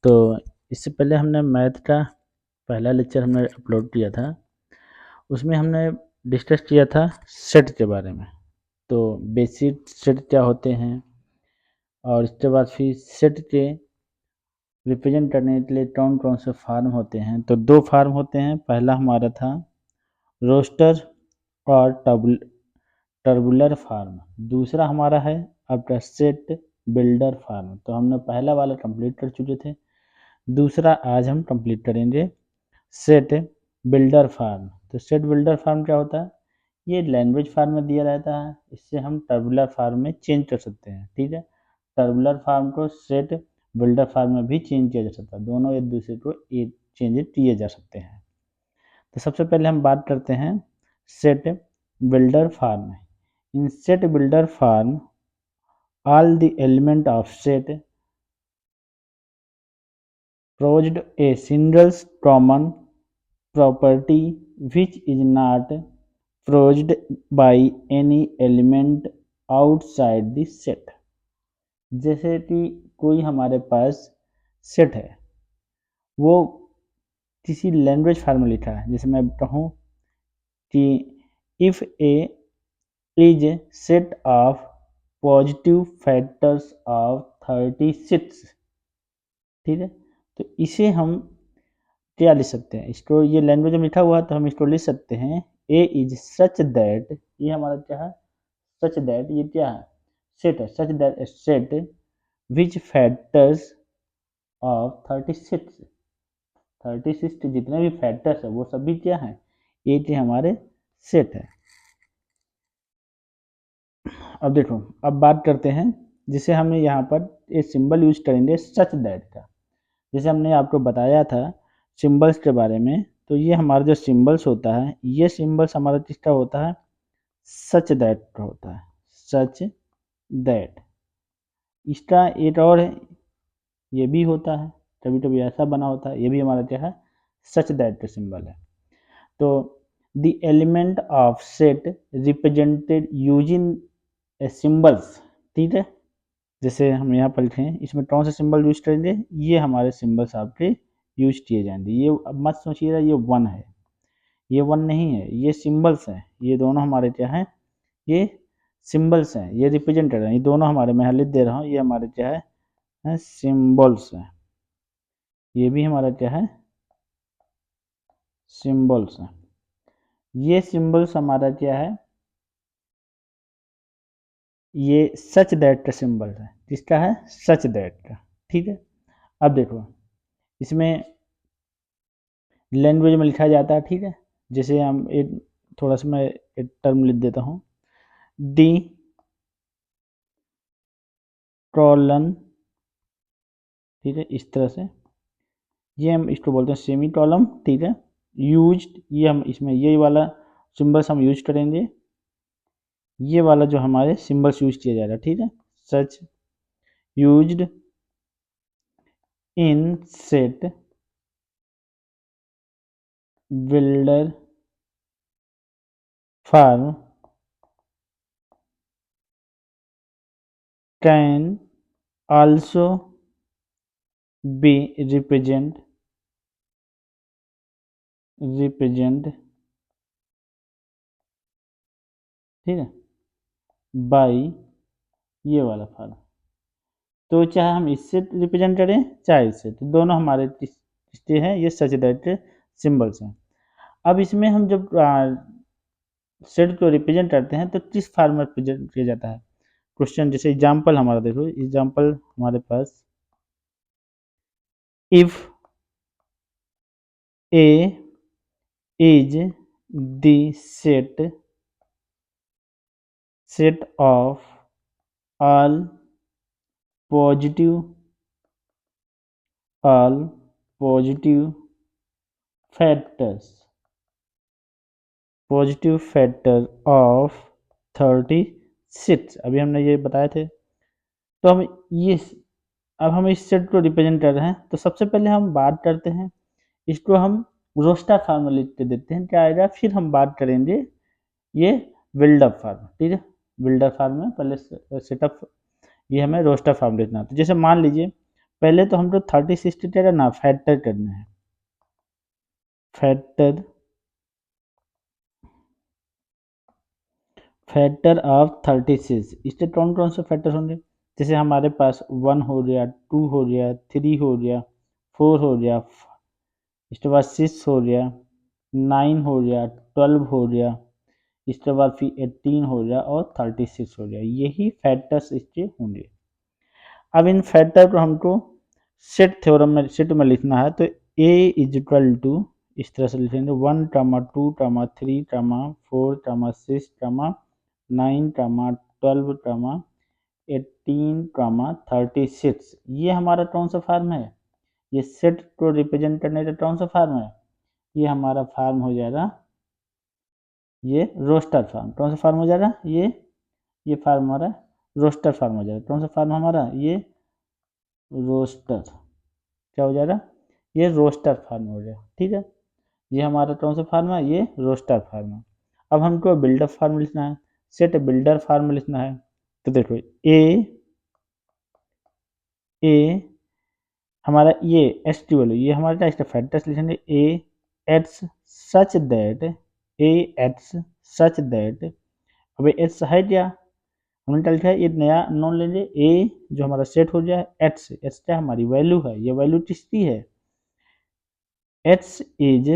तो इससे पहले हमने मैथ का पहला लेक्चर हमने अपलोड किया था, उसमें हमने डिस्कस किया था सेट के बारे में। तो बेसिक सेट क्या होते हैं और इसके बाद फिर सेट के रिप्रेजेंट करने के लिए कौन कौन से फार्म होते हैं। तो दो फार्म होते हैं, पहला हमारा था रोस्टर और टर्बुलर फार्म, दूसरा हमारा है आपका सेट बिल्डर फार्म। तो हमने पहला वाला कंप्लीट कर चुके थे, दूसरा आज हम कंप्लीट करेंगे सेट बिल्डर फार्म। तो सेट बिल्डर फार्म क्या होता है, ये लैंग्वेज फार्म में दिया रहता है, इससे हम टर्बुलर फार्म में चेंज कर सकते हैं। ठीक है, टर्बुलर फार्म को सेट बिल्डर फार्म में भी चेंज किया जा सकता है, दोनों एक दूसरे को चेंज किए जा सकते हैं। तो सबसे पहले हम बात करते हैं set builder form. In set builder form all the element of set possessed a single common property which is not possessed by any element outside the set। जैसे कि कोई हमारे पास सेट है, वो किसी लैंग्वेज फार्म में लिखा है। जैसे मैं कहूँ कि if a is set of positive factors of 36, ठीक है, तो इसे हम क्या लिख सकते हैं, इसको ये लैंग्वेज में लिखा हुआ है तो हम इसको लिख सकते हैं ए इज सच दैट, ये हमारा क्या है, सच दैट, ये क्या है, सेट है, such that A set which factors of 36 के जितने भी फैक्टर्स है वो सभी क्या है, ये के हमारे सेट है। अब देखो, अब बात करते हैं जिसे हमने यहाँ पर एक सिंबल यूज करेंगे सच दैट का। जैसे हमने आपको बताया था सिंबल्स के बारे में, तो ये हमारा जो सिंबल्स होता है, ये सिंबल्स हमारा किसका होता है, सच दैट का होता है, सच दैट। इसका एक और है, ये भी होता है, कभी कभी ऐसा बना होता है, ये भी हमारा क्या है, सच दैट का सिंबल है। तो the element of set represented using A symbols, ठीक है, जैसे हम यहाँ पर लिखें, इसमें कौन सा सिंबल यूज करेंगे, ये हमारे सिंबल्स आपके यूज किए जाएंगे। ये अब मत सोचिएगा ये वन है, ये वन नहीं है, ये सिंबल्स हैं, ये दोनों हमारे क्या हैं, ये सिंबल्स हैं, ये रिप्रेजेंट कर रहे हैं, ये दोनों हमारे, मैं लिख दे रहा हूँ, ये हमारे क्या है सिंबल्स हैं, ये भी हमारा क्या है, सिंबल्स हैं। ये सिंबल्स हमारा क्या है, ये सच दैट का सिंबल है, किसका है, सच दैट का। ठीक है, अब देखो इसमें लैंग्वेज में लिखा जाता है, ठीक है, जैसे हम एक थोड़ा सा मैं एक टर्म लिख देता हूँ, डी कॉलन, ठीक है, इस तरह से, ये हम इसको बोलते हैं सेमी कॉलम, ठीक है, यूज्ड, ये हम इसमें ये वाला सिंबल्स हम यूज करेंगे, ये वाला जो हमारे सिंबल्स यूज किया जा रहा है, ठीक है, such used in set builder form can also be represent ठीक है बाई ये वाला फार्म। तो चाहे हम इससे रिप्रेजेंट करें चाहे इससे, तो दोनों हमारे किसके हैं, ये सच दैट सिंबल्स हैं। अब इसमें हम जब सेट को रिप्रेजेंट करते हैं तो किस फार्म में रिप्रेजेंट किया जाता है, क्वेश्चन जैसे एग्जांपल हमारा देखो, एग्जांपल हमारे पास if a is the set of all positive factors of 36, अभी हमने ये बताए थे। तो हम ये, अब हम इस सेट को रिप्रेजेंट कर रहे हैं, तो सबसे पहले हम बात करते हैं, इसको हम रोस्टर फार्म में लिख के देते हैं, क्या आएगा, फिर हम बात करेंगे ये बिल्डअप फार्म, ठीक है, बिल्डर फार्म में पहले सेटअप, ये हमें रोस्टर फार्म लिखना। तो जैसे मान लीजिए पहले तो हमको 30 60 तेरा ना फैक्टर करना है, फैक्टर ऑफ 36। इससे कौन कौन से फैक्टर होंगे, जैसे हमारे पास 1 हो गया, 2 हो गया, 3 हो गया, 4 हो गया, इसके बाद 6 हो गया, 9 हो गया, 12 हो गया, इसके बाद फिर 18 हो गया और 36 हो गया। यही फैक्टर्स इसके होंगे। अब इन फैक्टर को हमको सेट थ्योरम में सेट में लिखना है, तो a इज इक्वल टू इस तरह से लिखेंगे 1, 2, 3, 4, 6, 9, 12, 18, 36। ये हमारा कौन सा फार्म है, ये सेट को रिप्रेजेंट करने का कौन सा फार्म है, ये हमारा फार्म हो जाएगा, ये रोस्टर फार्म। कौन सा फार्म हो जाएगा, ये फार्म हमारा रोस्टर फार्म हो जाएगा। कौन सा फार्म हमारा, ये रोस्टर, क्या हो जाएगा, ये रोस्टर फार्म हो गया। ठीक है, ये हमारा कौन सा फार्म है, ये रोस्टर फार्म है। अब हमको बिल्डर फार्म लिखना है, सेट बिल्डर फार्म लिखना है। तो देखो ए हमारा ये एस टी वैल्यू, ये हमारा इसका फैक्टर्स लिखेंगे, ए एट्स such that, A एट्स such that. अब एट्स है क्या, हमने क्या लिखा है, ये नया नॉन लेंगे, ए जो हमारा सेट हो जाए, एट्स एट्स क्या हमारी वैल्यू है, ये वैल्यू किसकी है, एट्स इज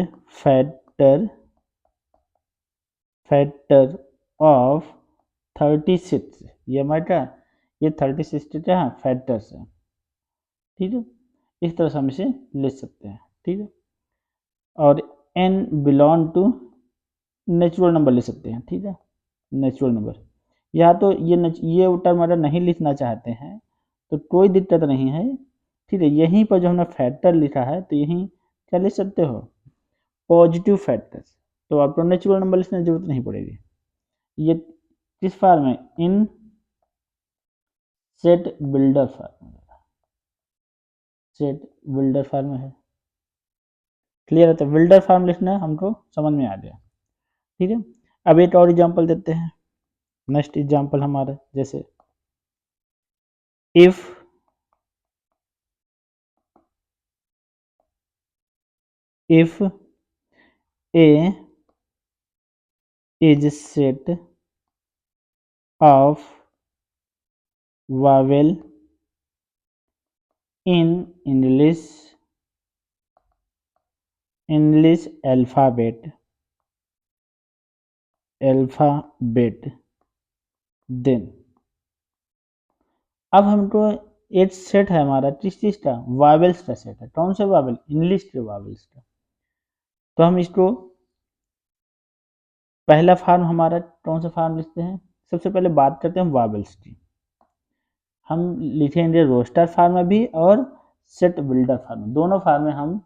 फैक्टर ऑफ 36। ये हमारा ये 36 क्या है, फैक्टर्स है। ठीक है, इस तरह से हम इसे लिख सकते हैं। ठीक है, और n belong to natural number लिख सकते हैं। ठीक है, नेचुरल नंबर, या तो ये टर्म अगर नहीं लिखना चाहते हैं तो कोई दिक्कत नहीं है। ठीक है, यहीं पर जो हमने फैक्टर लिखा है तो यहीं क्या लिख सकते हो, पॉजिटिव फैक्टर्स, तो आपको नेचुरल नंबर लिखने की जरूरत नहीं पड़ेगी। ये किस फार्म में, in set builder form, set builder form है। क्लियर है, तो बिल्डर फार्म लिखना हमको समझ में आ गया। ठीक है, अब एक और एग्जांपल देते हैं। नेक्स्ट एग्जांपल हमारा, जैसे if a is set of vowel in English alphabet, then अब हमको एक सेट है हमारा किस चीज का, वावेल्स का सेट है। कौन से वावेल, इंग्लिश के वावेल्स का। तो हम इसको पहला फार्म हमारा कौन सा फार्म लिखते हैं, सबसे पहले बात करते हैं वावेल्स की। हम लिखेंगे रोस्टर फार्म में भी और सेट बिल्डर फार्म में, दोनों फार्म में हम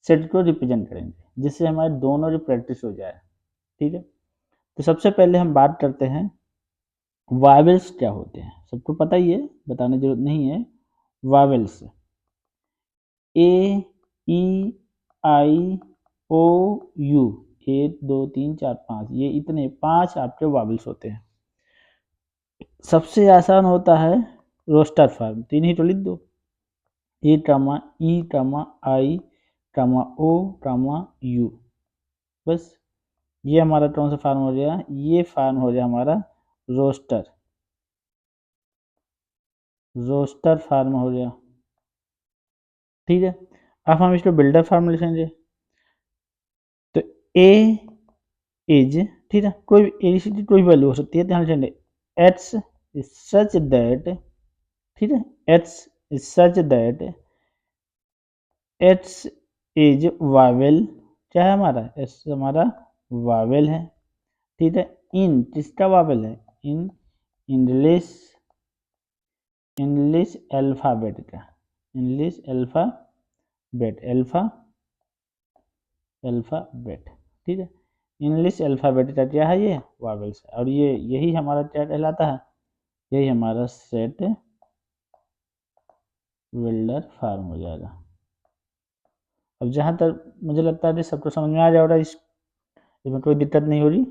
सेट को रिप्रेजेंट करेंगे, जिससे हमारे दोनों की प्रैक्टिस हो जाए। ठीक है, तो सबसे पहले हम बात करते हैं वावेल्स क्या होते हैं। सबको पता ही है, बताने की जरूरत नहीं है। Vowels A E I O you, 1 2 3 4 5, ये इतने 5 आपके वावेल्स होते हैं। सबसे आसान होता है रोस्टर फार्म, 3 ही तो लिख दो, ए कामा ई कामा आई कामा ओ कामा यू, बस। ये हमारा कौन सा फार्म हो गया, ये फार्म हो गया हमारा रोस्टर फार्म हो गया। ठीक है, अब हम इसको बिल्डर फार्म लिखेंगे, तो ए इज, ठीक है, कोई वैल्यू हो सकती है, ध्यान लिखेंगे, एट्स इज सच दैट, ठीक है, x is such that, x is vowel, क्या है हमारा, एट्स हमारा वावेल है। ठीक है, इन किसका वावेल है, इन इंग्लिश अल्फाबेट का, इंग्लिश अल्फाबेट। ठीक है, इंग्लिश अल्फाबेट का क्या है, ये वावेल्स है, और ये यही हमारा क्या कहलाता है, यही हमारा सेट बिल्डर फार्म हो जाएगा। अब जहाँ तक मुझे लगता है कि सबको समझ में आ जाएगा, इसमें कोई दिक्कत नहीं हो रही।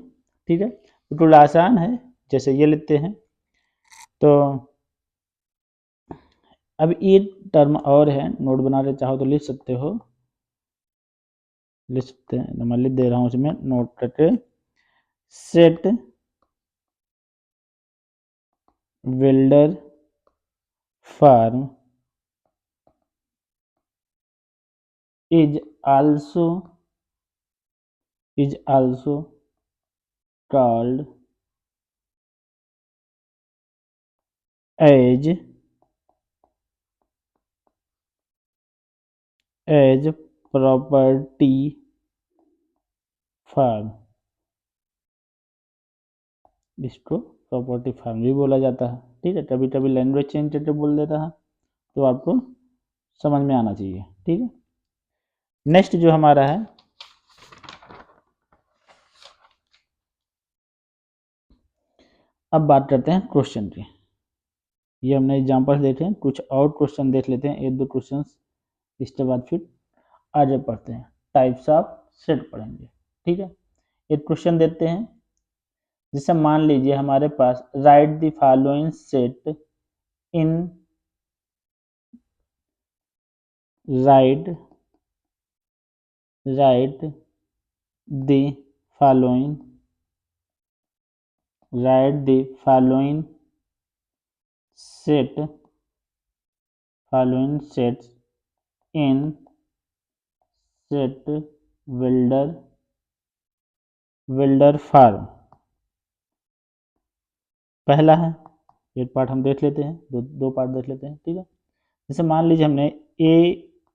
ठीक है, बिल्कुल आसान है। जैसे ये लेते हैं, तो अब ये टर्म और है, नोट बना रहे चाहो तो लिख सकते हो, लिख सकते हैं, तो मैं लिख दे रहा हूँ इसमें नोट करके, set builder form is also called as property form. इसको प्रॉपर्टी फार्म भी बोला जाता है, ठीक है। कभी कभी लैंग्वेज चेंज करके बोल देता है, तो आपको समझ में आना चाहिए, ठीक है। नेक्स्ट जो हमारा है, अब बात करते हैं क्वेश्चन की। ये हमने एग्जांपल देखे हैं, कुछ और क्वेश्चन देख लेते हैं, एक दो क्वेश्चन, इसके बाद फिर आगे पढ़ते हैं, टाइप्स ऑफ सेट पढ़ेंगे, ठीक है। एक क्वेश्चन देते हैं, जैसे मान लीजिए हमारे पास write the following set in write the following set in set builder form. पहला है, एक पार्ट हम देख लेते हैं, दो पार्ट देख लेते हैं, ठीक है। जैसे मान लीजिए हमने a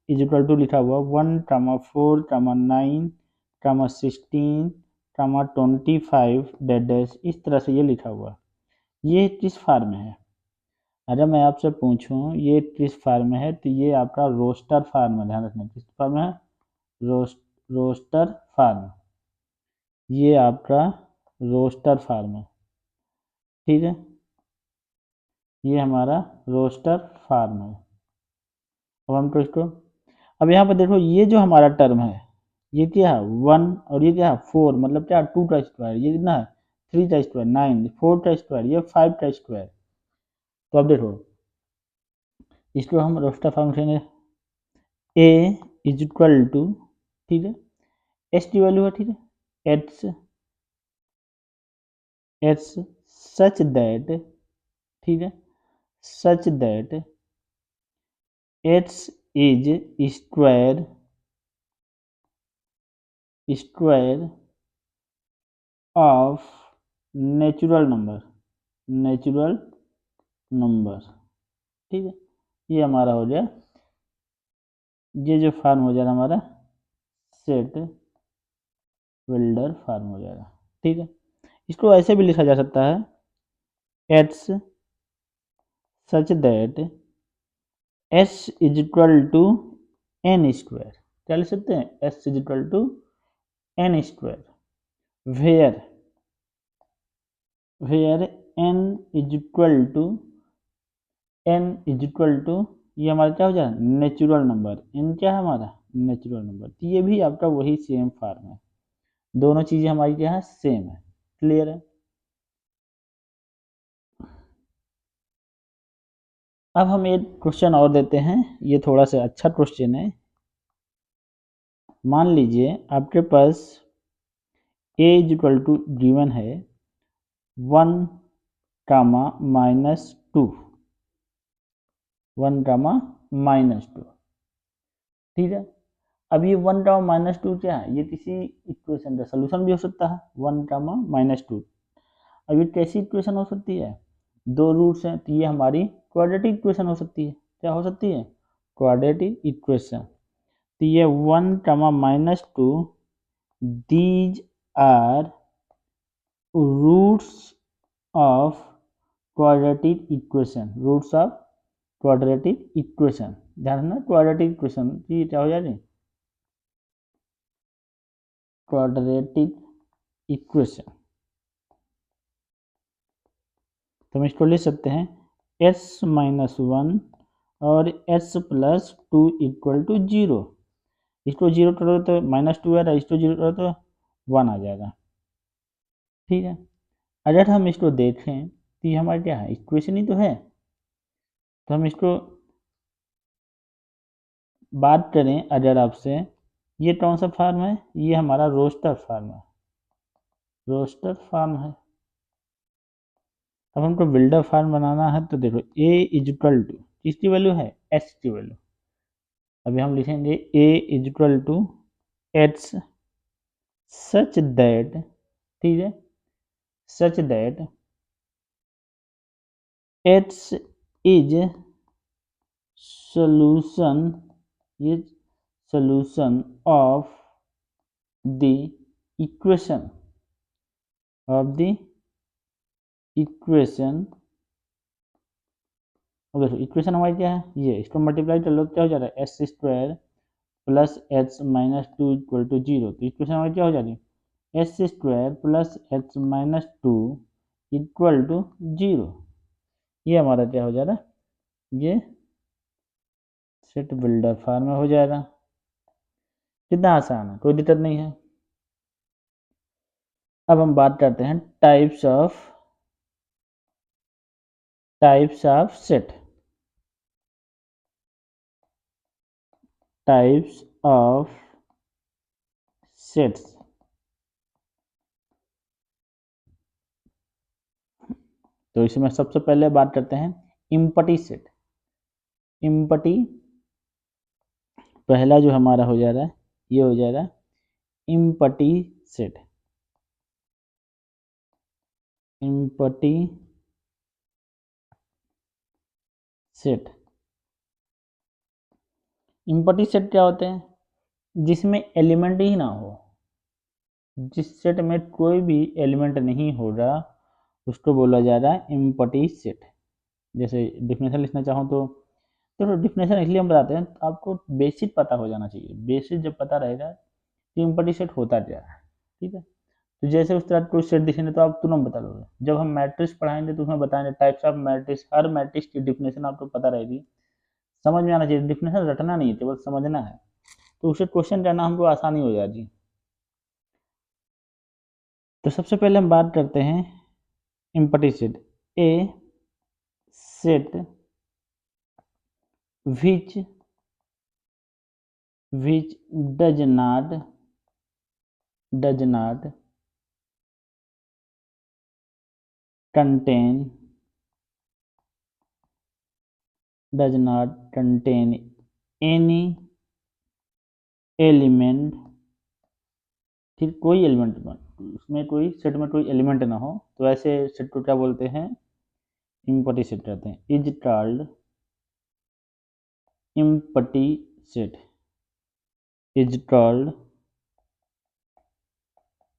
इज इक्वल टू लिखा हुआ 1,4,9,16,25 डैश, इस तरह से ये लिखा हुआ, ये किस फार्म में है। अगर मैं आपसे पूछूं ये किस फार्म में है, तो ये आपका रोस्टर फार्म है, ध्यान रखना, किस फार्म है, रोस्टर फार्म, ये आपका रोस्टर फार्म है, ठीक है, ये हमारा रोस्टर फार्म है। अब हम तो इसको, अब यहाँ पर देखो, ये जो हमारा टर्म है, ये क्या है 1, और ये क्या है 4, मतलब क्या 2 का स्क्वायर, ये कितना है 3 का स्क्वायर 9, 4 का स्क्वायर, ये 5 का स्क्वायर। तो अब देखो, इसको हम रोस्टर फार्म करेंगे, a इज इक्वल टू, ठीक है, एच की वैल्यू है, ठीक है, एच सच दैट, ठीक है, such that H is square of natural number, ठीक है। ये हमारा हो जाए, ये जो फार्म हो जाएगा हमारा सेट बिल्डर फार्म हो जाएगा, ठीक है। इसको ऐसे भी लिखा जा सकता है, x such that s is equal to n square, क्या लिख सकते हैं, s is equal to n square, where n is equal to ये हमारा क्या हो जाए नेचुरल नंबर, एन क्या है हमारा नेचुरल नंबर, तो ये भी आपका वही सेम फार्म है, दोनों चीजें हमारी क्या है सेम है, क्लियर है। अब हम एक क्वेश्चन और देते हैं, ये थोड़ा सा अच्छा क्वेश्चन है। मान लीजिए आपके पास a is equal to given है 1, -2, 1, -2, ठीक है। अब ये 1, -2 क्या है, ये किसी इक्वेशन का सोल्यूशन भी हो सकता है, 1, -2। अब ये कैसी इक्वेशन हो सकती है, दो रूट्स हैं, तो ये हमारी क्वाड्रेटिक इक्वेशन हो सकती है, क्या हो सकती है, क्वाड्रेटिक इक्वेशन। तो ये 1, -2, these are roots of quadratic equation, ध्यान रखना, क्वाड्रेटिक इक्वेशन ये क्या हो जाएगी, क्वाड्रेटिक इक्वेशन। तो हम इसको लिख सकते हैं s-1 और s+2 इक्वल टू 0, इसको 0 करो तो -2 आ रहा है, इसको 0 करो तो 1 आ जाएगा, ठीक है। अगर हम इसको देखें तो ये हमारा क्या है इक्वेशन ही तो है, तो हम इसको बात करें अगर आपसे, ये कौन सा फार्म है, ये हमारा रोस्टर फार्म है, रोस्टर फार्म है। अब हमको बिल्डर फार्म बनाना है तो देखो a इज इक्वल टू, किसकी वैल्यू है, h की वैल्यू। अभी हम लिखेंगे a is equal to h such that, ठीक है, such that h is solution is solution of the equation of the equation। अब देखो इक्वेशन हमारी क्या है, ये इसको मल्टीप्लाई कर लो, क्या हो जा रहा है, S square plus H minus two equal to zero. तो इक्वेशन हमारी क्या हो जा रही है, S square plus H minus two equal to zero. ये हमारा क्या हो जा रहा है, ये सेट बिल्डर फार्म में हो जाएगा। कितना आसान है, कोई दिक्कत नहीं है। अब हम बात करते हैं types of set, types of sets. तो इसमें सबसे पहले बात करते हैं इम्पटी सेट। इम्पटी पहला जो हमारा हो जा रहा है, ये हो जा रहा है empty set. Empty set, empty set क्या होते हैं, जिसमें एलिमेंट ही ना हो, जिस सेट में कोई भी एलिमेंट नहीं हो रहा, उसको बोला जा रहा है इम्पटी सेट। जैसे डिफिनेशन लिखना चाहो तो डिफिनेशन इसलिए हम बताते हैं, आपको बेसिक पता हो जाना चाहिए। बेसिक जब पता रहेगा कि इम्पटी सेट होता क्या है, ठीक है। तो जैसे उस तरह कोई सेट दिखेंगे तो आप तुरंत बता दोगे। जब हम मैट्रिक्स पढ़ाएंगे तो उसमें बताएंगे types of matrix, her matrix की डिफिनेशन आपको पता रहेगी, समझ में आना चाहिए। डिफिनेशन रटना नहीं है, केवल समझना है, तो उसे क्वेश्चन करना हमको आसानी हो जाती। तो सबसे पहले हम बात करते हैं empty set. A set which does not contain any element, ठीक, कोई एलिमेंट, उसमें कोई सेट में कोई एलिमेंट ना हो, तो ऐसे सेट को क्या बोलते हैं, इम्पटी सेट कहते हैं। Is called empty set, is called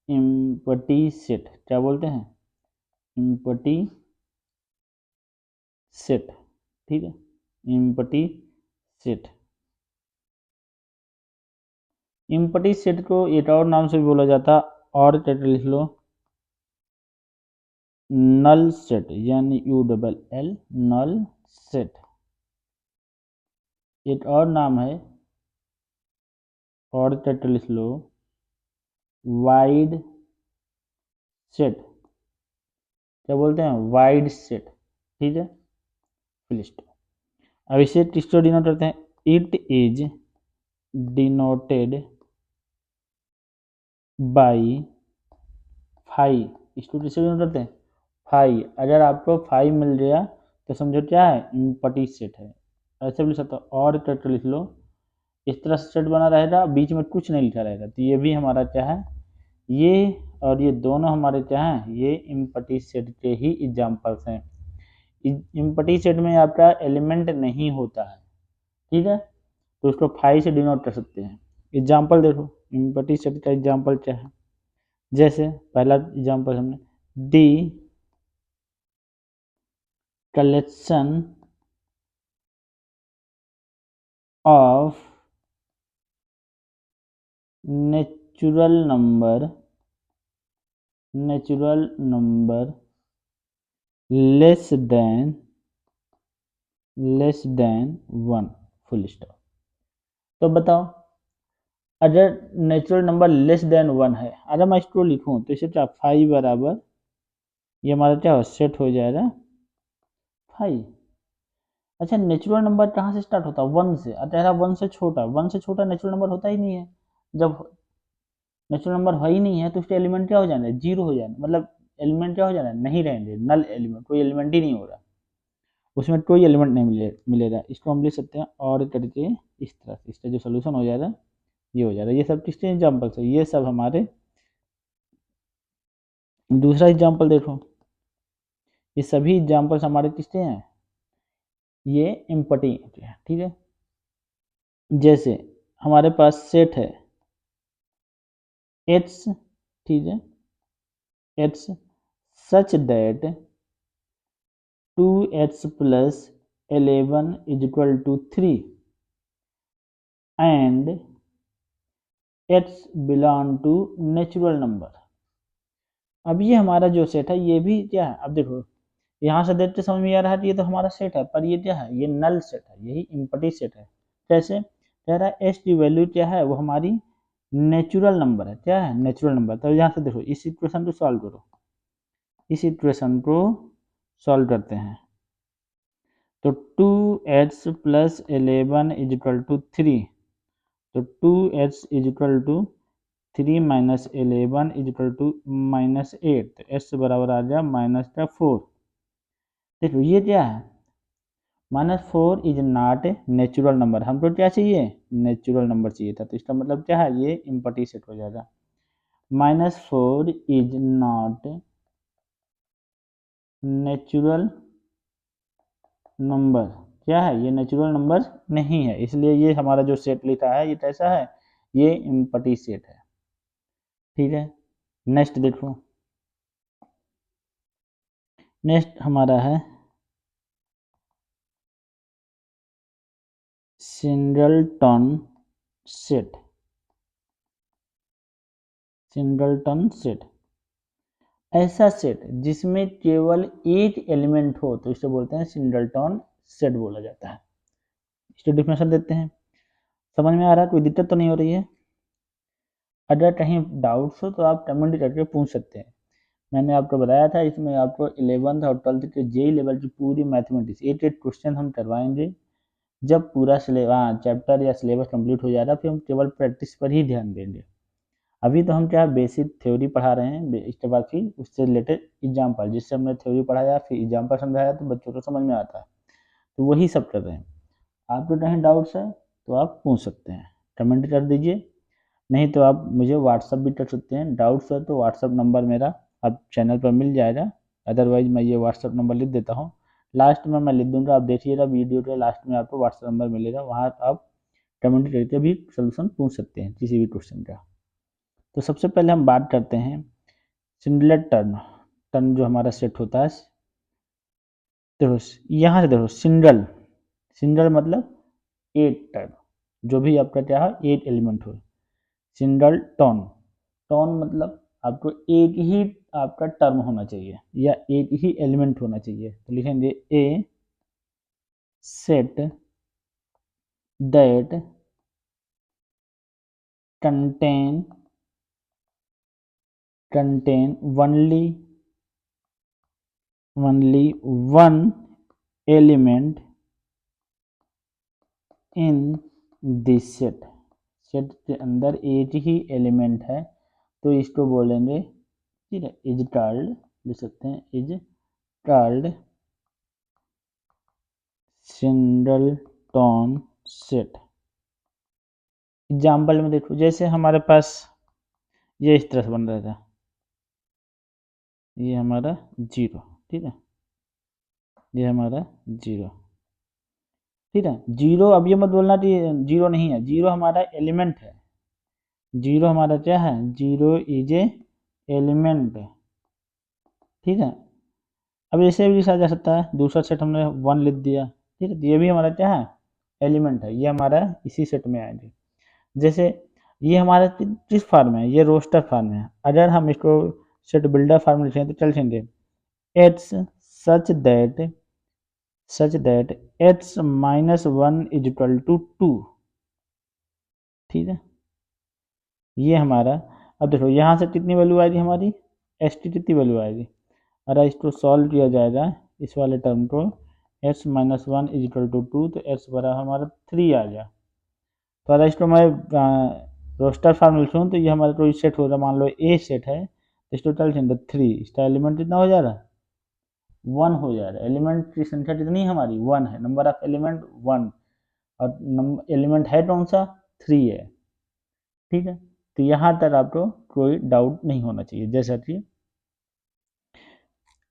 empty set, क्या बोलते हैं, इम्पटी सेट, ठीक है, इम्पटी सेट। इम्पटी सेट को एक और नाम से भी बोला जाता, और टाइटल लिख लो, नल सेट, यानी ULL, नल सेट। एक और नाम है, और टाइटल लिख लो, वाइड सेट, क्या बोलते हैं, वाइड सेट, ठीक है, फुल स्टॉप। अब इसे किसको डिनोट करते हैं, it is denoted by five, इसको किससे डिनोट करते हैं, फाइव। अगर आपको फाइव मिल गया तो समझो क्या है, इम्पटी सेट है। ऐसे भी लिख सकते हो, और टाइटल लिख लो, इस तरह से सेट बना रहेगा, बीच में कुछ नहीं लिखा रहेगा, तो ये भी हमारा क्या है, ये और ये दोनों हमारे क्या हैं, ये इम्पटी सेट के ही एग्जाम्पल्स हैं। इम्पटी सेट में आपका एलिमेंट नहीं होता है, ठीक है, तो उसको फाइव से डिनोट कर सकते हैं। एग्जाम्पल देखो इम्पटी सेट का एग्जाम्पल क्या है, जैसे पहला एग्जाम्पल हमने, the collection of natural number less than one, full stop. तो बताओ, अगर natural number less than one है, अगर मैं इसको लिखूं तो इसे क्या, फाइव बराबर, ये हमारा क्या सेट हो जाएगा फाइव। अच्छा, नेचुरल नंबर कहाँ से स्टार्ट होता है? 1 से। अतः 1 से छोटा, 1 से छोटा नेचुरल नंबर होता ही नहीं है। जब नेचुरल नंबर है ही नहीं है तो उसके एलिमेंट क्या हो जाना है? जीरो हो जाना, मतलब एलिमेंट क्या हो जाना है? नहीं रहेंगे, नल एलिमेंट, कोई एलिमेंट ही नहीं हो रहा, उसमें कोई एलिमेंट नहीं मिलेगा। इसको हम लिख सकते हैं और करके इस तरह से, इसका जो सोल्यूशन हो जाएगा ये हो जाएगा। ये सब किसके एग्जाम्पल्स है? ये सब हमारे, दूसरा एग्जाम्पल देखो, ये सभी एग्जाम्पल्स हमारे किसके हैं? ये इम्पटी है, ठीक है। जैसे हमारे पास सेट है एट्स, ठीक है, x such that 2x plus 11 is equal to 3 and x belong to natural number. अब ये हमारा जो सेट है ये भी क्या है? अब देखो यहाँ से देखते समझ में आ रहा है कि ये तो हमारा सेट है, पर ये क्या है? ये नल सेट है, यही इम्पटी सेट है। कैसे कह रहा है? एच की वैल्यू क्या है? वो हमारी नेचुरल नंबर है। क्या है? Natural number. तो यहाँ से देखो इस इक्वेशन को सॉल्व करो, इस इक्वेशन को सॉल्व करते हैं तो 2x plus 11 is equal to 3, तो 2x is equal to 3 minus 11 is equal to -8, तो x बराबर आ जाए -4। देखो ये क्या है? -4 इज नॉट नेचुरल नंबर। हमको क्या चाहिए? नेचुरल नंबर चाहिए था, तो इसका मतलब क्या है? ये इम्पटी सेट हो जाएगा। -4 इज नॉट नेचुरल नंबर। क्या है? ये नेचुरल नंबर नहीं है, इसलिए ये हमारा जो सेट लिखा है ये कैसा है? ये इम्पटी सेट है, ठीक है। नेक्स्ट देखो, नेक्स्ट हमारा है सिंगलटन सेट। सिंगलटन सेट ऐसा सेट जिसमें केवल एक एलिमेंट हो तो इसे बोलते हैं सिंगलटन सेट बोला जाता है। इसको डिफिनेशन देते हैं। समझ में आ रहा है? कोई दिक्कत तो नहीं हो रही है? अगर कहीं डाउट्स हो तो आप कमेंट करके पूछ सकते हैं। मैंने आपको बताया था इसमें आपको 11th और 12th के जेई लेवल की पूरी मैथमेटिक्स एक एक क्वेश्चन हम करवाएंगे। जब पूरा चैप्टर या सिलेबस कंप्लीट हो जाएगा फिर हम केवल प्रैक्टिस पर ही ध्यान देंगे। अभी तो हम क्या बेसिक थ्योरी पढ़ा रहे हैं, इसके बाद फिर उससे रिलेटेड एग्जाम्पल, जिससे हमने थ्योरी पढ़ाया फिर एग्जाम्पल समझाया तो बच्चों को समझ में आता है, तो वही सब कर रहे हैं। आपको कहीं डाउट्स है तो आप पूछ सकते हैं, कमेंट कर दीजिए। नहीं तो आप मुझे व्हाट्सअप भी कर सकते हैं। डाउट्स है तो व्हाट्सअप नंबर मेरा आप चैनल पर मिल जाएगा, अदरवाइज मैं ये व्हाट्सअप नंबर लिख देता हूँ। लास्ट में मैं लिख दूंगा, आप देखिएगा वीडियो के लास्ट में आपको व्हाट्सअप नंबर मिलेगा, वहाँ आप कमेंट करके भी सोल्यूशन पूछ सकते हैं किसी भी क्वेश्चन का। तो सबसे पहले हम बात करते हैं सिंगुलर टर्म। टर्म जो हमारा सेट होता है, देखो यहाँ से देखो सिंगल, सिंगल मतलब एट टर्म, जो भी आपका क्या है? एट एलिमेंट हो। सिंगल टर्म, टर्म मतलब आपको एक ही आपका टर्म होना चाहिए या एक ही एलिमेंट होना चाहिए। तो लिखेंगे a set that contain only one element in this set. Set के अंदर एक ही एलिमेंट है तो इसको बोलेंगे, ठीक है, इज कॉल्ड, लिख सकते हैं is called singleton set. Example में देखो, जैसे हमारे पास ये इस तरह से बन रहा था, ये हमारा जीरो, ठीक है, ये हमारा जीरो, ठीक है। जीरो, अब ये मत बोलना कि जीरो नहीं है, जीरो हमारा एलिमेंट है। जीरो हमारा क्या है? जीरो इज ए एलिमेंट, ठीक है। अब ऐसे भी लिखा जा सकता है, दूसरा सेट हमने वन लिख दिया, ठीक है, तो ये भी हमारा क्या है? एलिमेंट है, ये हमारा इसी सेट में आएंगे। जैसे ये हमारा किस फॉर्म में है? ये रोस्टर फॉर्म में है। अगर हम इसको सेट बिल्डर फॉर्म में लिखें तो चल देंगे x such that x -1 is equal to 2, ठीक है। ये हमारा, अब देखो यहाँ से कितनी वैल्यू आएगी हमारी? एस की कितनी वैल्यू आएगी? अगर इसको सॉल्व किया जाएगा इस वाले टर्म को, H minus one is equal to two, तो एच बराबर हमारा 3 आ गया। तो अगर इसको मैं रोस्टर फॉर्म लिखूँ तो ये हमारा कोई सेट हो रहा है, मान लो ए सेट है, इस टोटल से 3, इसका एलिमेंट कितना हो जा रहा है, 1 हो जा रहा है। एलिमेंट की संख्या कितनी है हमारी, 1 है, नंबर ऑफ एलिमेंट 1, और एलिमेंट है कौन सा, 3 है। ठीक है, तो यहाँ तक आपको कोई डाउट नहीं होना चाहिए। जैसा कि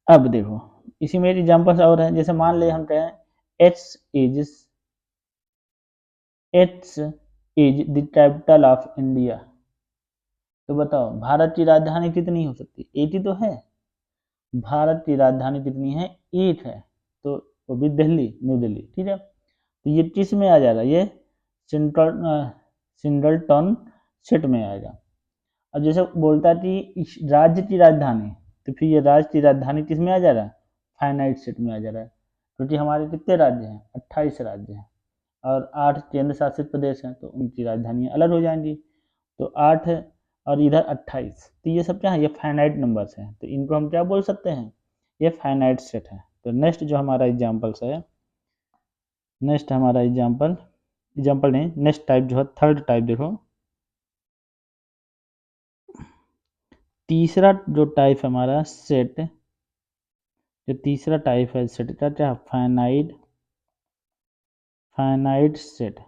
अब देखो इसी में एग्जाम्पल्स और हैं, जैसे मान ले हम कहें H is the capital of India, तो बताओ भारत की राजधानी कितनी हो सकती है, 80 तो है। भारत की राजधानी कितनी है, 8 है, तो वो भी दिल्ली, न्यू दिल्ली। ठीक है, तो ये किस में आ जा रहा है, ये सिंगलटन सेट में आएगा। अब जैसे बोलता है कि इस राज्य की राजधानी, तो फिर ये राज्य की राजधानी किस में आ जा रहा है, फाइनाइट सेट में आ जा रहा है, क्योंकि हमारे कितने राज्य हैं, 28 राज्य हैं, और 8 केंद्र शासित प्रदेश हैं, तो उनकी राजधानियाँ अलग हो जाएंगी। तो 8 और इधर 28, तो ये सब क्या है, ये फाइनाइट नंबर्स हैं, तो इनको हम क्या बोल सकते हैं, ये फाइनाइट सेट है। तो नेक्स्ट जो हमारा एग्जाम्पल्स है, नेक्स्ट हमारा एग्जाम्पल नहीं, नेक्स्ट टाइप जो है, थर्ड टाइप देखो, तीसरा जो टाइप हमारा सेट, जो तीसरा टाइप है सेट का, क्या, फाइनाइट सेट।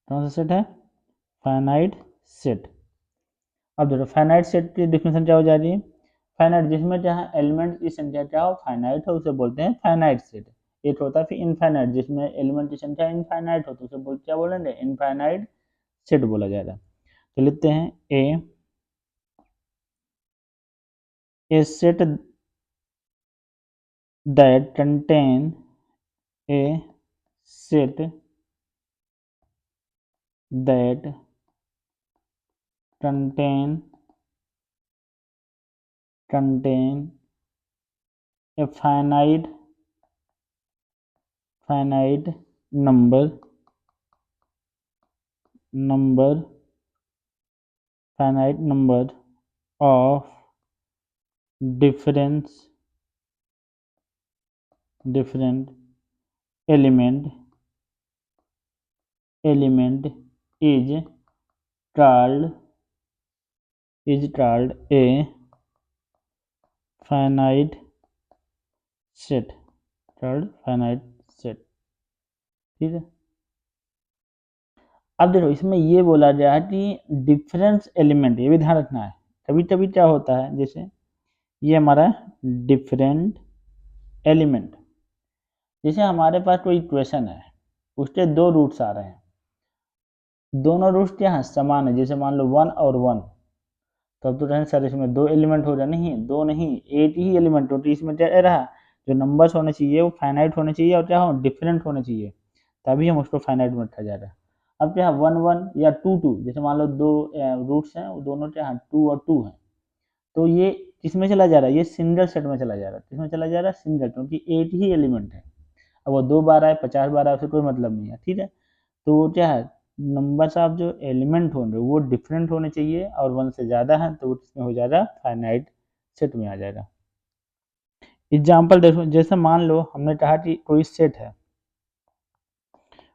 कौन सा सेट है, फाइनाइट सेट। अब देखो फाइनाइट सेट की डिफिनेशन क्या हो जा रही है, फाइनाइट जिसमें क्या है, एलिमेंट की संख्या क्या हो, फाइनाइट है, उसे बोलते हैं फाइनाइट सेट। एक होता है फिर इनफाइनाइट, जिसमें एलिमेंट की संख्या इनफाइनाइट हो, तो उसे क्या बोलेंगे, इनफाइनाइट सेट बोला जाएगा। तो लिखते हैं ए set that contain a set that contain a finite number of different element is called a finite set, ठीक है। अब देखो इसमें ये बोला गया है कि डिफरेंस एलिमेंट, ये भी ध्यान रखना है, कभी कभी क्या होता है, जैसे ये हमारा डिफरेंट एलिमेंट, जैसे हमारे पास कोई इक्वेशन है, उसके 2 रूट्स आ रहे हैं, दोनों रूट्स क्या है, समान है, जैसे मान लो 1 और 1, तब तो कहें सर इसमें 2 एलिमेंट हो रहा, नहीं 2 नहीं, एक ही एलिमेंट हो, तो इसमें क्या रहा, जो नंबर्स होने चाहिए वो फाइनाइट होने चाहिए, और क्या हो, डिफरेंट होने चाहिए, तभी हम उसको फाइनाइट में रखा जा रहा है। अब क्या है 1 1 या 2 2, जैसे मान लो 2 रूट्स हैं, वो दोनों क्या है 2 और 2 हैं, तो ये किसमें चला जा रहा है, ये सिंगल सेट में चला जा रहा है, किसमें चला जा रहा है, सिंगल, क्योंकि एक ही एलिमेंट है। अब वो 2 बार आए, 50 बार आए, उससे कोई मतलब नहीं है। ठीक है, तो वो क्या है, नंबर्स ऑफ जो एलिमेंट होंगे वो डिफरेंट होने चाहिए, और 1 से ज़्यादा है तो वो किसमें हो जाएगा, फाइनाइट सेट में आ जाएगा। एग्जाम्पल देखो, जैसे मान लो हमने कहा कि कोई सेट है,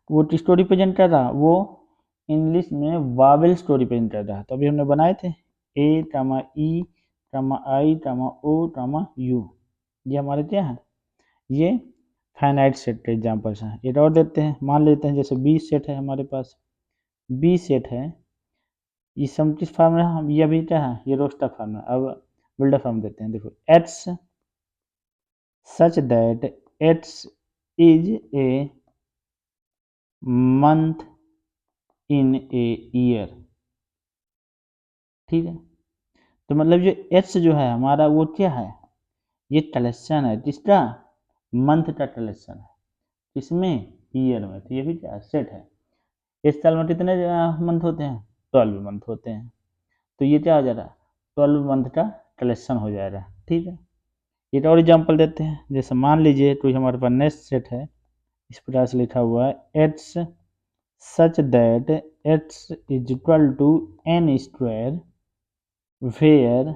वो किसको रिप्रेजेंट कर रहा, वो इंग्लिश में वावेल्स को रिप्रेजेंट कर रहा है, तो अभी हमने बनाए थे ए कामा ई कामा आई कामा ओ कामा यू, ये हमारे क्या है, ये फाइनाइट सेट के एग्जाम्पल्स हैं। एक और देते हैं, मान लेते हैं जैसे बी सेट है हमारे पास, बी सेट है, ये समकिस फॉर्म में, हम ये अभी क्या है, ये रोस्टर फॉर्म है। अब बिल्डर फॉर्म देते हैं, देखो x such that x is a month in a year. ठीक है, तो मतलब जो एट्स जो है हमारा वो क्या है, ये कलेक्शन है, किसका, मंथ का कलेक्शन है, इसमें ईयर में, तो ये भी क्या सेट है। इस साल में कितने मंथ होते हैं, 12 मंथ होते हैं, तो ये क्या हो जा रहा है, 12 मंथ का कलेक्शन हो जा रहा है। ठीक है, एक और एग्जाम्पल देते हैं, जैसे मान लीजिए तो हमारे पास नेक्स्ट सेट है, इस प्रकार से लिखा हुआ है x such that x is equal to n square where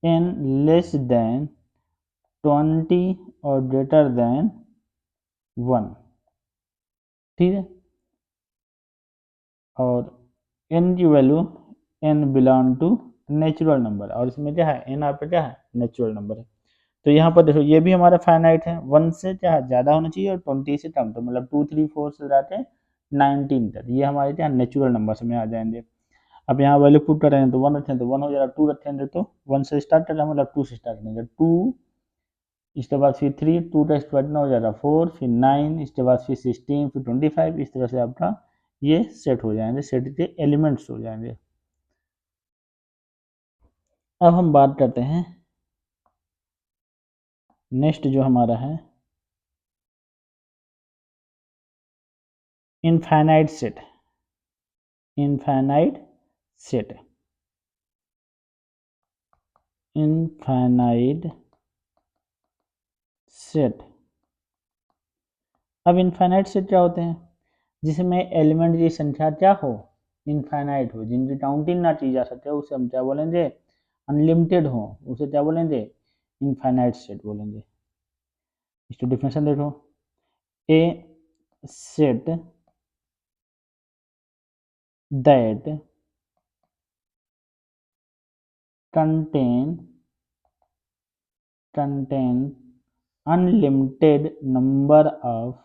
n less than 20 और ग्रेटर देन 1, ठीक है। और n की value n belong to natural number, और इसमें क्या है n आपका क्या है नेचुरल नंबर है। तो यहाँ पर देखो ये भी हमारा फाइनाइट है, 1 से क्या है ज़्यादा होना चाहिए और 20 से कम, तो मतलब 2 3 4 से जाते 19 तक, ये हमारे क्या नेचुरल नंबर में आ जाएंगे। अब यहाँ वैल्यू पुट करेंगे तो 1 रखेंगे तो 1 हो जाएगा, 2 रखेंगे तो 1 से स्टार्ट करेंगे मतलब 2 से स्टार्ट करेंगे 2, इसके बाद फिर 3, 2 का स्क्वायर कितना हो जाएगा 4, फिर 9, इसके बाद फिर 16, फिर 25, इस तरह से आपका ये सेट हो जाएंगे, सेट के एलिमेंट्स हो जाएंगे। अब हम बात करते हैं नेक्स्ट जो हमारा है infinite set. Infinite set, infinite set. अब इनफाइनाइट सेट क्या होते हैं, जिसमें एलिमेंट की संख्या क्या हो इनफाइनाइट हो, जिनकी काउंटिंग ना की जा सके, उसे हम क्या बोलेंगे अनलिमिटेड हो, उसे क्या बोलेंगे इनफाइनाइट सेट बोलेंगे। इसको डिफिनेशन देखो, a set that contain unlimited number of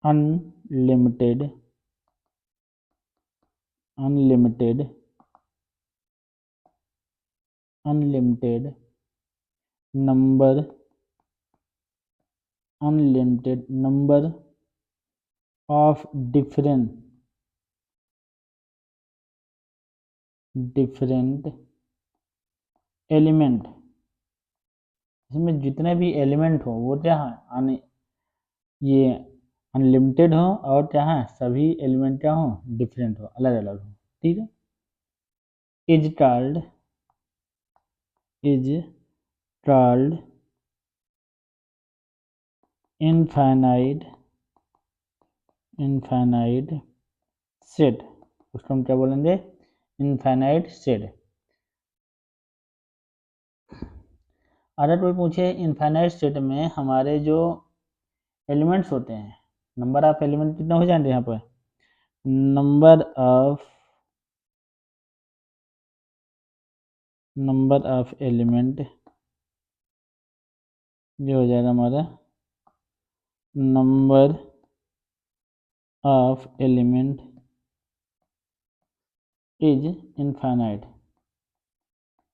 unlimited number of different element, इसमें जितने भी एलिमेंट हो वो क्या है ये अनलिमिटेड हो, और क्या है सभी एलिमेंट क्या हो डिफरेंट हो, अलग अलग हो, ठीक है। इज कॉल्ड इनफाइनाइट सेट, उसको हम क्या बोलेंगे इनफाइनाइट सेट। अगर कोई पूछे इनफाइनाइट सेट में हमारे जो एलिमेंट्स होते हैं, नंबर ऑफ एलिमेंट कितना हो जाएंगे यहाँ पर, नंबर ऑफ एलिमेंट ये हो जाएगा हमारा number of element is infinite,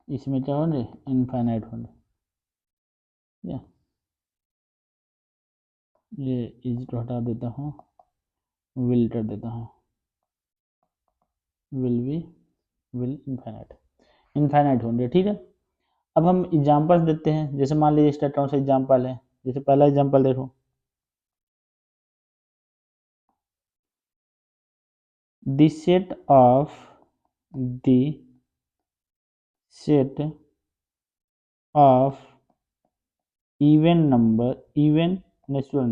इसमें क्या होंगे इनफाइनाइट होंगे, ये इज को हटा देता हूँ, विल कर देता हूँ, विल इनफाइनाइट होंगे, ठीक है। अब हम एग्जांपल्स देते हैं, जैसे मान लीजिए इसका कौन सा एग्जांपल है, जैसे पहला एग्जांपल देखो, the set of even natural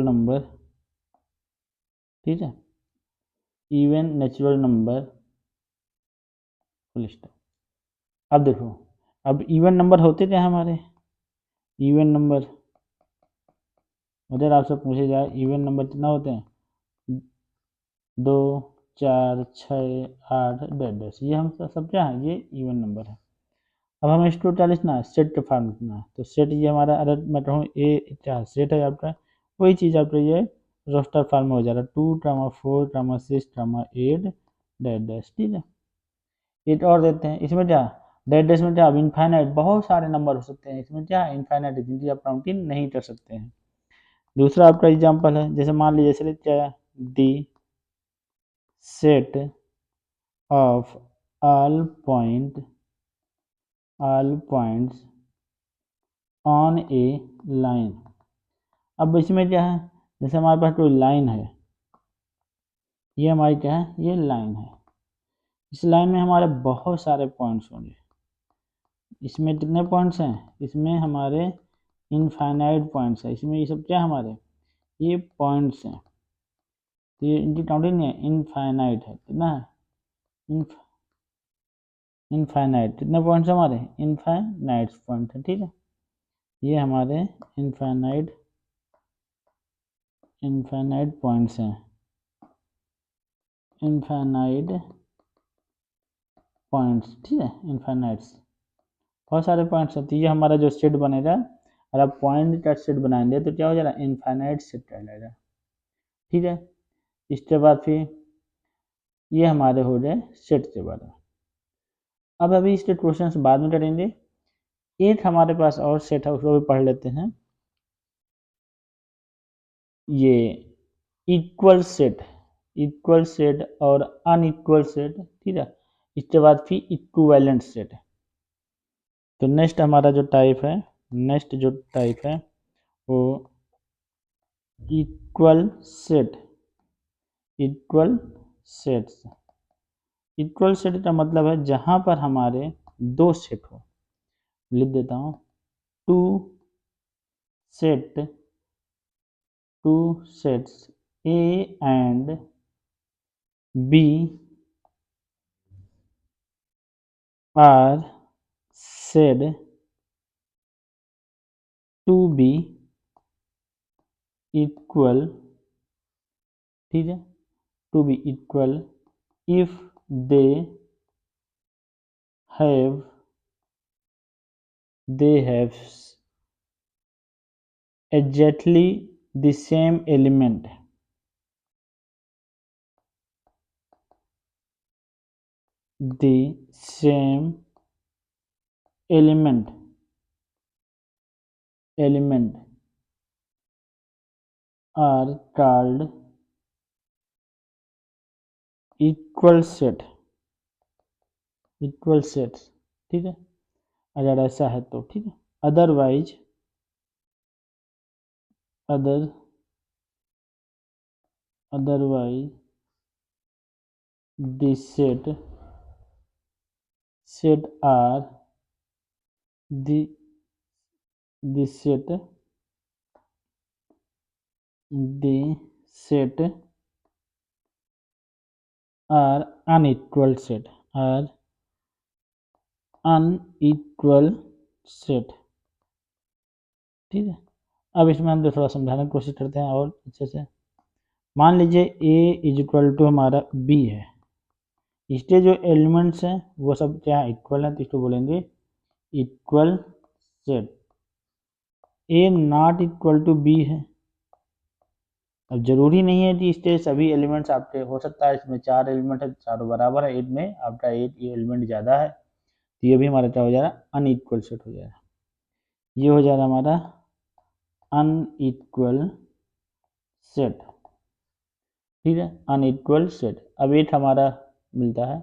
number ठीक है, even natural number full stop. अब देखो, अब इवन नंबर होते क्या हमारे इवन नंबर, अगर आपसे पूछे जाए इवन नंबर कितना होते हैं 2 4 6 8 10, ये हम सब क्या है ये इवन नंबर है। अब हमें इसको क्या लिखना है सेट का फॉर्म लिखना है, तो सेट ये हमारा, अगर मैं कहूँ ए क्या सेट है आपका, वही चीज़ आपका ये रोस्टर फॉर्म में हो जाएगा 2 4 6 8 डैश, ठीक है। एक और देते हैं, इसमें क्या डैश में क्या इनफाइनाइट बहुत सारे नंबर हो सकते हैं, इसमें क्या इनफाइनाइट जिनकी आप काउंटिंग नहीं कर सकते हैं। दूसरा आपका एग्जांपल है, जैसे मान लीजिए जैसे क्या the set of all points on a line. अब इसमें क्या है, जैसे हमारे पास कोई लाइन है, ये हमारी क्या है ये लाइन है, इस लाइन में हमारे बहुत सारे पॉइंट्स होंगे, इसमें कितने पॉइंट्स हैं, इसमें हमारे इनफाइनाइट पॉइंट्स है, इसमें ये सब क्या हमारे ये पॉइंट्स हैं, तो ये इनकी काउंटिंग नहीं है, इनफाइनाइट है। कितना है? इनफाइनाइट। कितने पॉइंट्स हमारे? इनफाइनाइट पॉइंट है, ठीक है। ये हमारे इनफाइनाइट पॉइंट्स हैं, इनफाइनाइट पॉइंट्स, ठीक है, इनफाइनाइट्स। बहुत सारे पॉइंट्स हैं, तो ये हमारा जो सेट बनेगा, और आप पॉइंट का सेट बनाएंगे तो क्या हो जाएगा? इनफाइनाइट सेट कहलाएगा, ठीक है। इसके बाद फिर ये हमारे हो गए सेट के बारे में। अब अभी इसके क्वेश्चन बाद में करेंगे। एक हमारे पास और सेट है, उसको भी पढ़ लेते हैं। ये इक्वल सेट और अनइक्वल सेट, ठीक है। इसके बाद फिर इक्विवेलेंट सेट है। तो नेक्स्ट हमारा जो टाइप है, वो equal set. Equal sets, equal set का मतलब है जहां पर हमारे दो सेट हो। लिख देता हूं, two set, two sets A and B are said to be equal, ठीक है, to be equal if they have exactly the same element, the same element are called equal set, equal sets, ठीक है। अगर ऐसा है तो ठीक है, otherwise otherwise the set are the set are unequal set, are unequal set, ठीक है। अब इसमें हम थोड़ा समझाने की कोशिश करते हैं और अच्छे से। मान लीजिए a इज इक्वल टू हमारा b है, इसके जो एलिमेंट्स हैं वो सब क्या इक्वल हैं, तो इसको बोलेंगे equal set. a not equal to b है। अब जरूरी नहीं है कि इसके सभी एलिमेंट्स आपके, हो सकता है इसमें 4 एलिमेंट है, चारों बराबर है, इनमें आपका एक ये एलिमेंट ज़्यादा है, तो ये भी हमारा क्या हो जाएगा? अनइक्वल सेट हो जाएगा। ये हो जाएगा हमारा अनइक्वल सेट, ठीक है, अनइक्वल सेट। अब एक हमारा मिलता है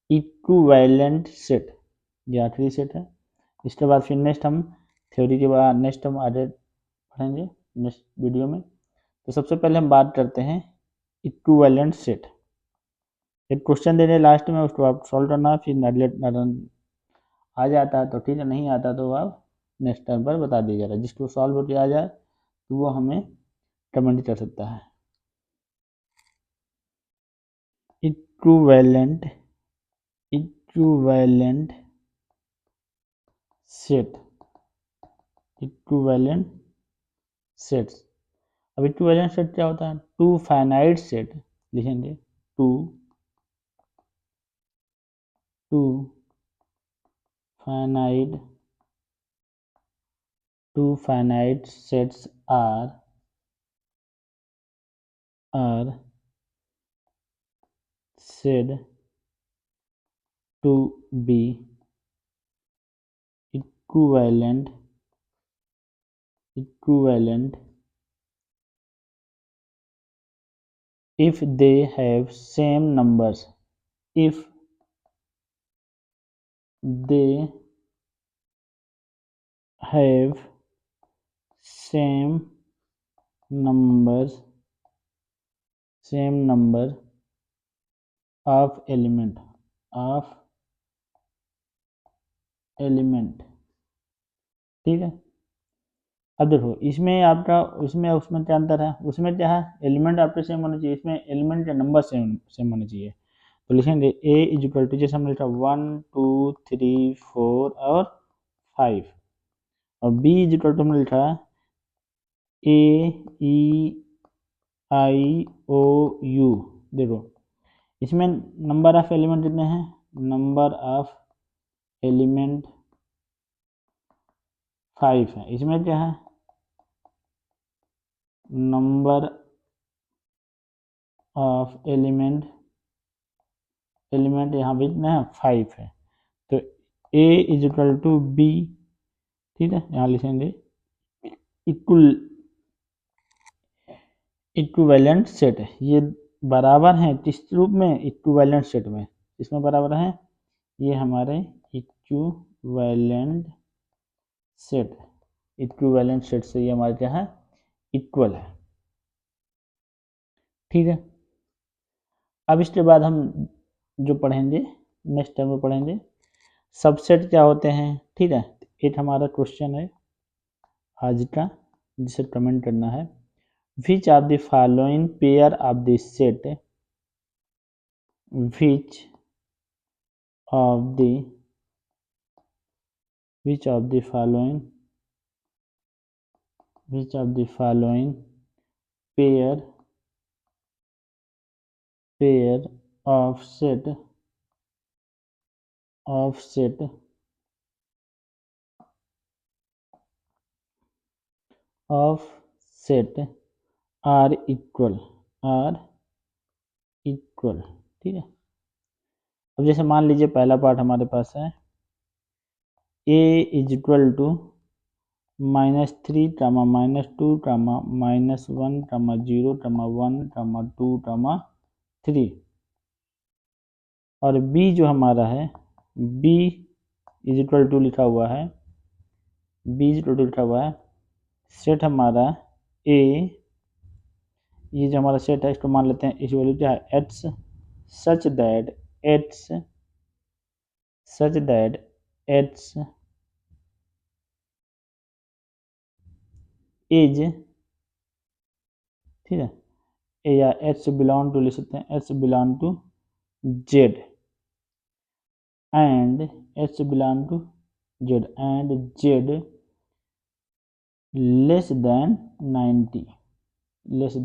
इक्विवेलेंट सेट, ये आखिरी सेट है। इसके बाद फिर नेक्स्ट हम थ्योरी के बाद नेक्स्ट हम आगे पढ़ेंगे नेक्स्ट वीडियो में। तो सबसे पहले हम बात करते हैं इक्विवेलेंट सेट। एक क्वेश्चन दे रहे लास्ट में, उसको आप सॉल्व करना, फिर आ जाता है तो ठीक है, नहीं आता तो आप नेक्स्ट टाइम पर बता दीजिएगा। जिसको सॉल्व होकर आ जाए तो वो हमें कमेंट कर सकता है। Equivalent set, equivalent sets. अब इक्विवेलेंट सेट क्या होता है? टू फाइनाइट सेट लिखेंगे, two finite sets are said to be equivalent if they have same numbers, if they have same numbers of element, ठीक है। अब देखो इसमें आपका उसमें क्या अंतर है, उसमें क्या है एलिमेंट आपके सेम होना चाहिए, इसमें एलिमेंट या नंबर सेम होना चाहिए। तो लिखेंगे ए इज इक्वल टू, जैसे हमने लिखा 1 2 3 4 और 5, और बी इज इक्वल टू हमने लिखा ए ई आई ओ यू। देखो इसमें नंबर ऑफ एलिमेंट कितने हैं, नंबर ऑफ एलिमेंट 5 है। इसमें क्या है, नंबर ऑफ एलिमेंट यहाँ पे कितना है 5 है। तो ए इज इक्वल टू बी, ठीक है, यहाँ लिखेंगे इक्विवेलेंट सेट है, ये बराबर हैं किस रूप में, इक्विवेलेंट सेट में, इसमें बराबर है, ये हमारे इक्विवेलेंट सेट से ये हमारे क्या है इक्वल है, ठीक है। अब इसके बाद हम जो पढ़ेंगे नेक्स्ट टाइम में पढ़ेंगे सबसेट क्या होते हैं, ठीक है। एक हमारा क्वेश्चन है आज का जिसे कमेंट करना है, which of the following pair of the set, which of the following pair of set are equal, ठीक है। अब जैसे मान लीजिए पहला पार्ट हमारे पास है a इज इक्वल टू -3, -2, -1, -0, 1, 2, 3, और b जो हमारा है b इज इक्वल टू लिखा हुआ है, सेट हमारा a, ये जो हमारा सेट है इसको मान लेते हैं, इस वैल्यू क्या है x, such that x is, ठीक है, या h बिलोंग टू लिख सकते हैं, h belong to z and z less than 90, less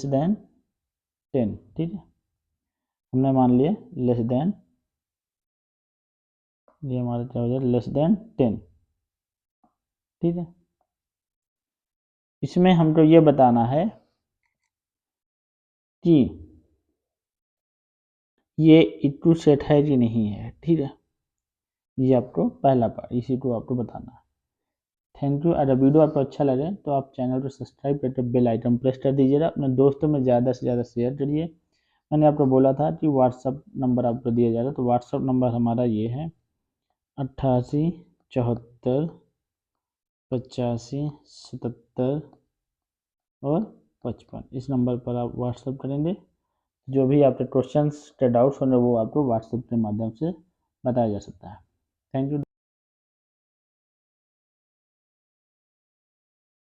than 10, ठीक है, हमने मान लिया लेस देन, ये हमारा क्या हो जाए लेस देन 10, ठीक है। इसमें हमको ये बताना है कि ये इक्वल सेट है कि नहीं है, ठीक है, ये आपको पहला पार्ट इसी को आपको बताना है। Thank you. अगर वीडियो आपको अच्छा लगे तो आप चैनल को सब्सक्राइब करके बेल आइकन प्रेस कर दीजिएगा, अपने दोस्तों में ज़्यादा से ज़्यादा शेयर करिए। मैंने आपको बोला था कि व्हाट्सअप नंबर आपको दिया जाएगा, तो व्हाट्सअप नंबर हमारा ये है 88 74 85 77 और 55। इस नंबर पर आप व्हाट्सअप करेंगे, जो भी आपके क्वेश्चंस के डाउट्स होंगे वो आपको व्हाट्सएप के माध्यम से बताया जा सकता है। Thank you.